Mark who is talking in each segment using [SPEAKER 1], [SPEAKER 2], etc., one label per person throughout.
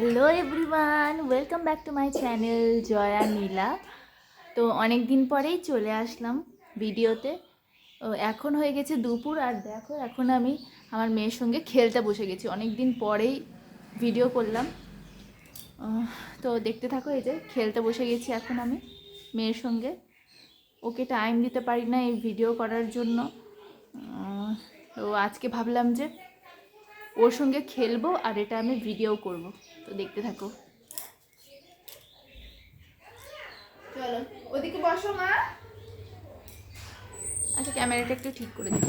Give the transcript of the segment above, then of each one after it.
[SPEAKER 1] Hello everyone, welcome back to my channel Joya Nila. তো অনেক দিন পরেই চলে আসলাম ভিডিওতে। এখন হয়ে গেছে দুপুর, আর দেখো এখন আমি আমার মেয়ের সঙ্গে খেলতে বসে গেছি। অনেক দিন পরেই ভিডিও করলাম, তো দেখতে থাকো। এই যে খেলতে বসে গেছি এখন আমি মেয়ের সঙ্গে। ওকে টাইম দিতে পারি না এই ভিডিও করার জন্য। তো আজকে ভাবলাম যে ওর সঙ্গে খেলবো আর এটা আমি ভিডিও করব। তো দেখতে থাকো। চলো ওদিকে বসো মা। আচ্ছা, ক্যামেরাটা একটু ঠিক করে দিই।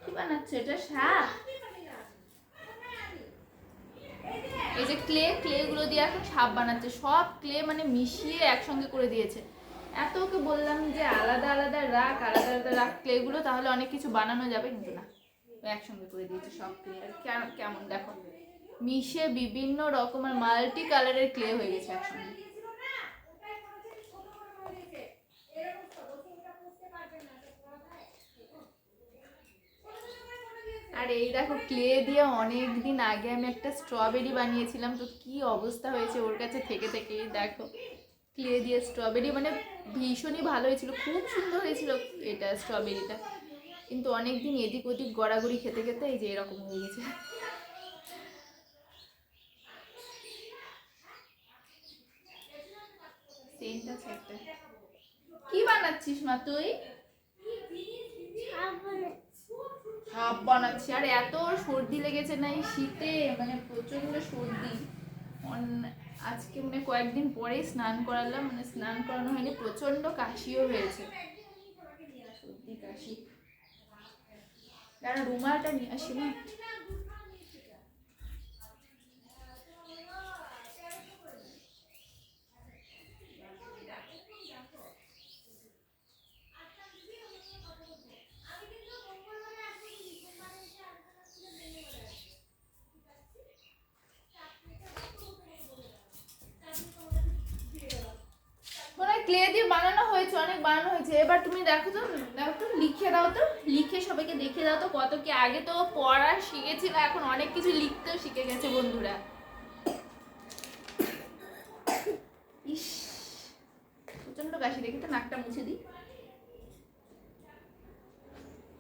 [SPEAKER 1] কি বানাচ্ছে এটা? শাক? এই যে ক্লেগুলো দিয়ে এখন সাপ বানাচ্ছে। সব ক্লে মানে মিশিয়ে একসঙ্গে করে দিয়েছে। এত ওকে বললাম যে আলাদা আলাদা রাখ, আলাদা আলাদা রাখ ক্লেগুলো, তাহলে অনেক কিছু বানানো যাবে, কিন্তু না, একসঙ্গে করে দিয়েছে সব ক্লে। আর কেমন দেখো, মিশে বিভিন্ন রকমের মাল্টি কালারের ক্লে হয়ে গেছে একসঙ্গে। আর এই দেখো ক্লে দিয়ে অনেক দিন আগে আমি একটা স্ট্রবেরি বানিয়েছিলাম, তো কি অবস্থা হয়েছে ওর কাছে থেকে থেকে। দেখো ক্লে দিয়ে স্ট্রবেরি, মানে ভীষণই ভালো হয়েছিল, খুব সুন্দর হয়েছিল এটা স্ট্রবেরিটা। কিন্তু অনেক দিন এদিক ওদিক গড়াগড়ি খেতে খেতে এই যে এরকম হয়ে গেছে। কি বানাচ্ছিস মা তুই? সাপ বানাচ্ছি। আর এত সর্দি লেগেছে না এই শীতে, মানে প্রচন্ড সর্দি। আজকে মানে কয়েকদিন পরেই স্নান করালাম, মানে স্নান করানো হয়নি, প্রচন্ড কাশিও হয়েছে, সর্দি কাশি। কারণ রুমালটা নিয়ে আসি না। ক্লে দিয়ে বানানো হয়েছে, অনেক বানানো হয়েছে। এবার তুমি দেখো তো, লিখে দাও তো, লিখে সবাইকে দেখে দাও তো কত কি। আগে তো পড়া শিখেছিল, এখন অনেক কিছু লিখতেও শিখে গেছে বন্ধুরা। ইস, প্রচন্ড কাশি, দেখি তো নাকটা মুছে দিই।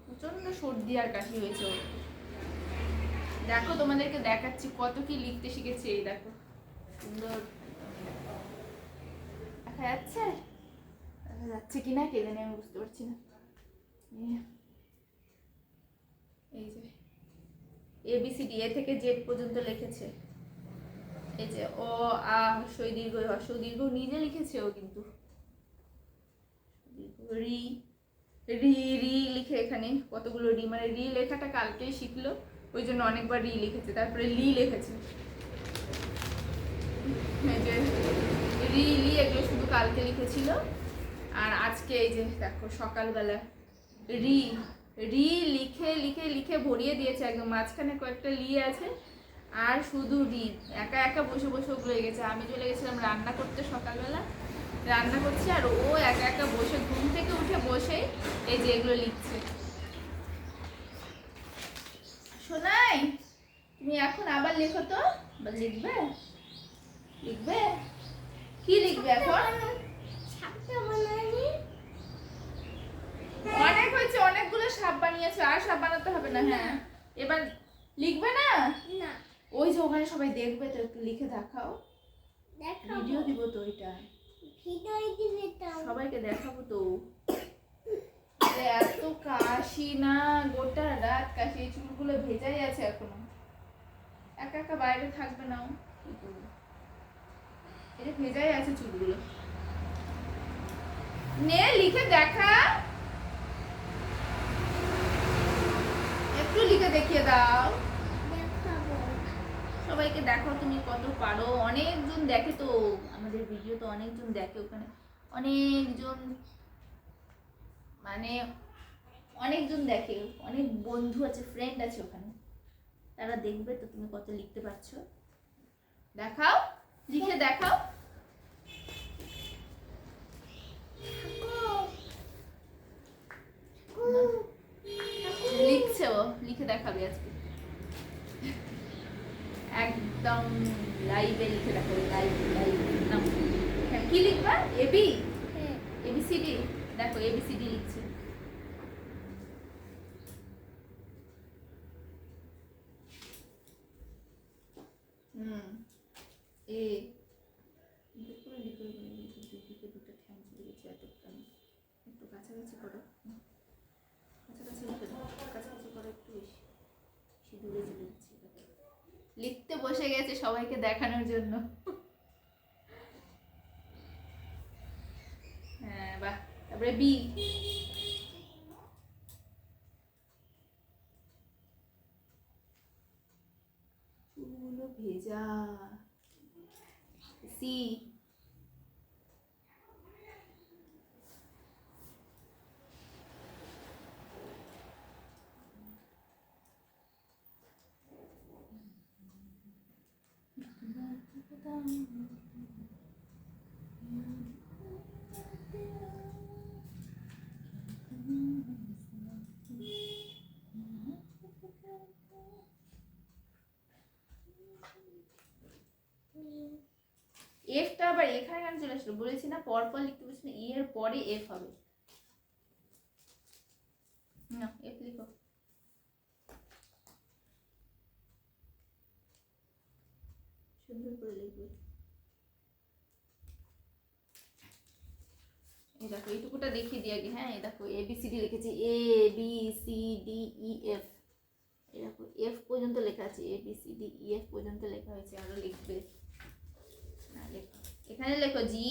[SPEAKER 1] প্রচন্ড সর্দি আর কাশি হয়েছে ওর। দেখো তোমাদেরকে দেখাচ্ছি কত কি লিখতে শিখেছে। এই দেখো সুন্দর দেখা যাচ্ছে, দেখা যাচ্ছে কিনা কে জানি, আমি বুঝতে পারছি না। এই যে ABCD এ থেকে জেড পর্যন্ত লিখেছে। এই যে অ আ হ্রস্ব দীর্ঘ, হ্রস্ব দীর্ঘ নিজে লিখেছে ও, কিন্তু রি রি রি লিখে এখানে কতগুলো রি, মানে রি লেখাটা কালকেই শিখলো, ওই জন্য অনেকবার রি লিখেছে। তারপরে লি লিখেছে, এই যে রি লি এগুলো শুধু কালকে লিখেছিল। আর আজকে এই যে দেখো সকালবেলা রি রি লিখে লিখে লিখে ভরিয়ে দিয়েছে একদম। মাঝখানে কয়েকটা লি আছে, আর শুধু রি, একা একা বসে বসে ওগুলো গেছে। আমি চলে গেছিলাম রান্না করতে, সকালবেলা রান্না করছি, আর ও একা একা বসে ঘুম থেকে উঠে বসেই এই যে এগুলো লিখছে। শোনাই, তুমি এখন আবার লেখো তো, আবার লিখবে, লিখবে কি লিখবে এখন? অনেক হয়েছে, অনেকগুলো সাপ বানিয়েছে, আর সাপ বানাতে হবে না। হ্যাঁ এবার লিখবে না? ওই যে ওখানে সবাই দেখবে তো, একটু লিখে দেখাও। ভিডিও দিব তো, ওইটা সবাইকে দেখাবো তো। এত কাশি না, গোটা রাত কাশি, এই চুলগুলো ভেজাই আছে এখনো। একা একা বাইরে থাকবে না, কি করবো, এই ভেজাই আছে চুলগুলো। নে লিখে দেখা, একটু লিখে দেখিয়ে দাও, সবাইকে দেখো তুমি কত পারো। অনেকজন দেখে তো আমাদের ভিডিও, তো অনেকজন দেখে ওখানে, অনেকজন, মানে অনেকজন দেখে, অনেক বন্ধু আছে, ফ্রেন্ড আছে ওখানে, তারা দেখবে তো তুমি কত লিখতে পারছো। দেখাও, লিখে দেখাও। লিখছে, ও লিখে দেখাবে আজকে একদম লাইভে লিখে দেখাবে, লাইভ লাইভ নাম। হ্যাঁ, কি লিখবা? AB, ABCD. দেখো এবিসিডি লিখছে। এ দুটো ঠ্যাং চলে গেছে, একটু কাছাকাছি করো, কাছাকাছি লিখে দাও, কাছাকাছি করো একটু বেশি, দূরে চলে যাচ্ছে। লিখতে বসে গেছে সবাইকে দেখানোর জন্য। হ্যাঁ বাহ। তারপরে বি, চুলগুলো ভেজা। সি, এফটা আবার এখানে কেন চলে আসলো? বলেছি না পরপর লিখতে বলছি না, ই এর পরে এফ হবে না, এফ লিখো। সুন্দর করে লিখবে। এই দেখো এইটুকুটা দেখিয়ে দিই আগে। হ্যাঁ, এই দেখো এবিসিডি লিখেছি, A B C D E F. এই দেখো এফ পর্যন্ত লেখা আছে, A B C D E F পর্যন্ত লেখা হয়েছে। আরো লিখবে না, লেখো এখানে, লেখো জি।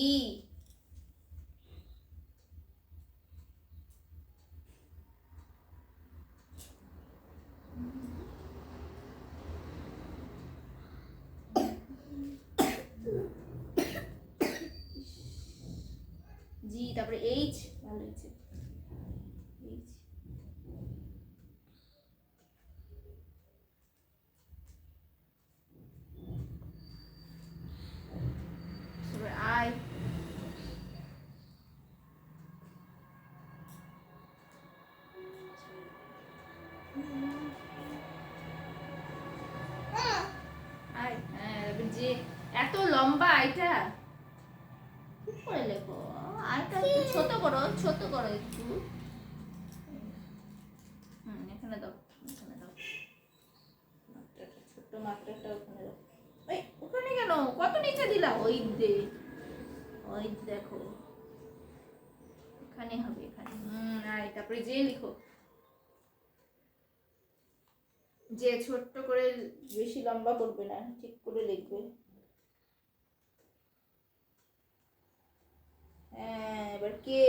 [SPEAKER 1] জি, তারপরে এইচ, ভালো হয়েছে এইচ। তারপরে আই, আই। হ্যাঁ, তারপরে যে এত লম্বা আইটা ঠিক করে লেখো, আইটা একটু ছোট করো, ছোট করো একটু। এখানে দাও, এখানে দাও, ছোট্ট মাত্রাটা ওখানে দাও। ওই ওখানে কেন, কত নিচে দিলা? ওই দে, ওই দেখো এখানে হবে, এখানে। আই, তারপরে যে লিখো, যে ছোট্ট করে, বেশি লম্বা করবে না, ঠিক করে লিখবে। হ্যাঁ, এবার কে,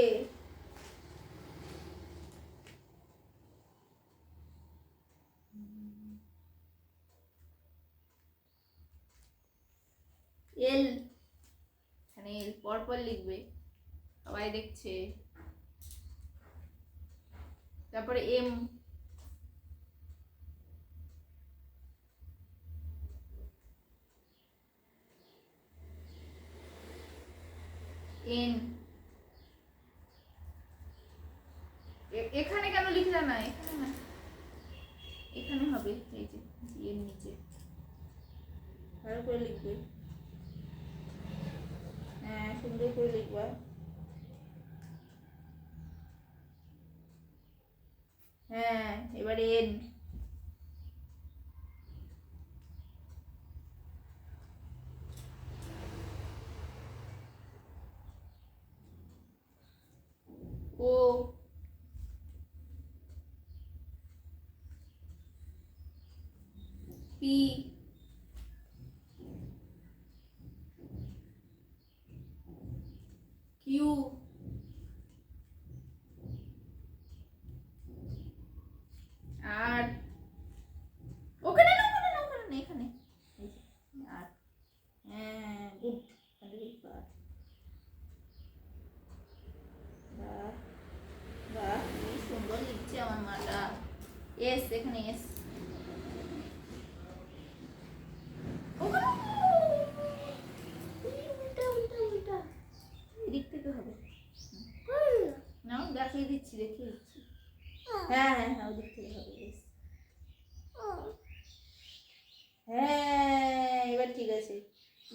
[SPEAKER 1] এল, এখানে এল পরপর লিখবে, সবাই দেখছে। তারপরে এম, এন। এখানে কেন লিখলা না? এখানে না, এখানে হবে, এই যে এর নিচে ভালো করে লিখবে। হ্যাঁ, সুন্দর করে লিখবা। হ্যাঁ, এবার এন, ও, পি, কিউ, আর ওখানে না, ওখানে না, ওখানে না, এখানে, এই যে আর। হ্যাঁ, গুড, বাহ বাহ বাহ, কি সুন্দর লিখছে আমার মাটা। এস, এখানে এস, ওখানে উল্টা উল্টা উল্টা, এদিক থেকে হবে।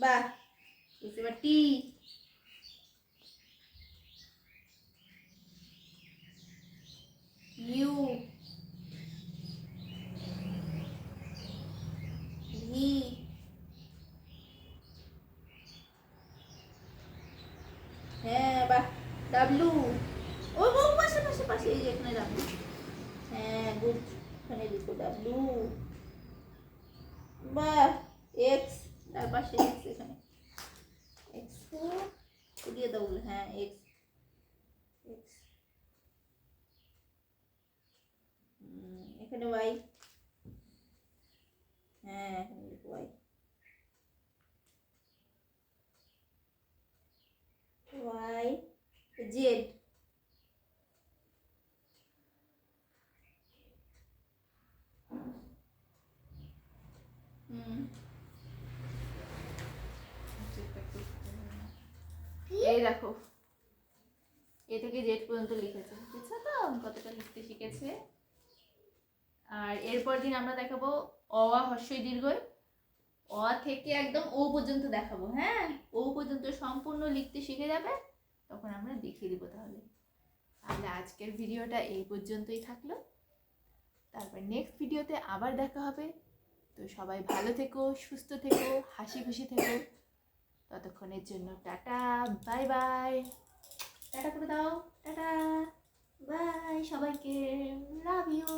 [SPEAKER 1] বাহ, এবার টি। ইউ, ভি, হ্যাঁ বাহ, ডাব্লু। ও ও পাশে পাশে পাশে, এই যে এখানে ডাব্লু। হ্যাঁ গুড, এখানে লিখো ডাব্লু। বাহ, এক্স, তার পাশে এক্স, এখানে এক্স দিয়ে দাও। হ্যাঁ এক্স, এক্স। এখানে ওয়াই, হ্যাঁ এখানে লিখো ওয়াই। Y, Z. এই দেখো, এ থেকে জেড পর্যন্ত লিখেছে, বুঝছো তো কতটা লিখতে শিখেছে। আর এরপর দিন আমরা দেখাবো অ আ হ্রস্বই দীর্ঘই, অ থেকে একদম ও পর্যন্ত দেখাবো। হ্যাঁ, ও পর্যন্ত সম্পূর্ণ লিখতে শিখে যাবে, তখন আমরা দেখিয়ে দিব। তাহলে তাহলে আজকের ভিডিওটা এই পর্যন্তই থাকলো, তারপর নেক্সট ভিডিওতে আবার দেখা হবে। তো সবাই ভালো থেকো, সুস্থ থেকো, হাসি খুশি থেকো। ততক্ষণের জন্য টাটা, বাই বাই। টাটা করে দাও, টাটা, বাই সবাইকে, লাভ ইউ।